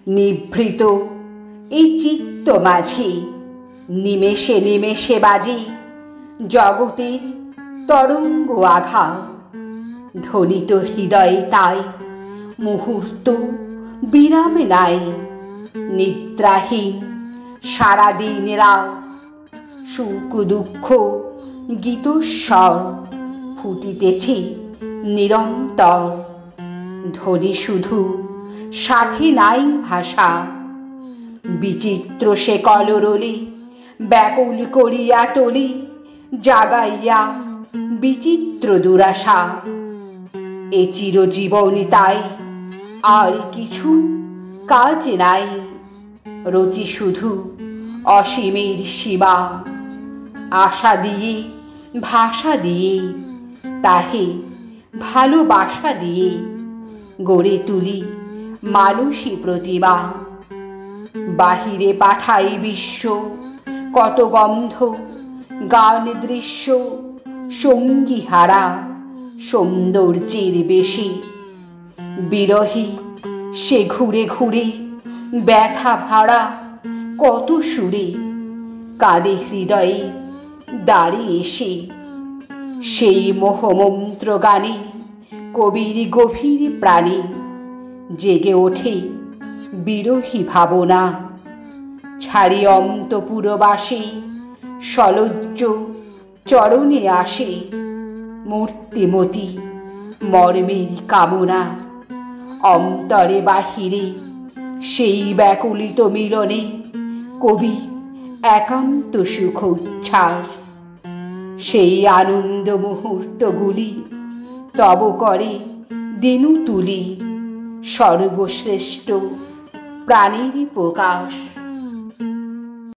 নিভৃত এই চিত্ত মাঝে নিমেষে নিমেষে বাজে জগতের তরঙ্গ আঘাত। ধ্বনিত হৃদয়ে তাই মুহূর্ত বিরাম নাই। নিদ্রাহীন সারাদিন রাত সুখ দুঃখ গীতস্বর ফুটিতেছে নিরন্তর। ধ্বনি শুধু, সাথে নাই ভাষা। বিচিত্র সে কলরলে ব্যাকুল করিয়া তোলে জাগাইয়া বিচিত্র দুরাশা। এ চিরজীবনে তাই আর কিছু কাজ নাই। রচি শুধু অসীমের সীমা। আশা দিয়ে ভাষা দিয়ে তাহে ভালোবাসা দিয়ে গড়ে তুলি মানুষী প্রতিমা। বাহিরে পাঠাই বিশ্ব কত গন্ধ গান দৃশ্য সঙ্গী হারা সৌন্দর্যের বেশি। বিরহী সে ঘুরে ঘুরে ব্যথা ভাড়া কত সুরে কাঁদে হৃদয়ে দাঁড়িয়ে এসে। সেই মোহমন্ত্র গানে কবির গভীর প্রাণে জেগে ওঠে বিরহী ভাবনা। ছাড়ি অন্তপুরবাসে সলজ্জ চরণে আসে মূর্তিমতি মর্মের কামনা। অন্তরে বাহিরে সেই ব্যাকুলিত মিলনে কবি একান্ত সুখ উচ্ছ্বাস। সেই আনন্দ মুহূর্তগুলি তব করে দিনু তুলি সর্বশ্রেষ্ঠ প্রাণীর প্রকাশ।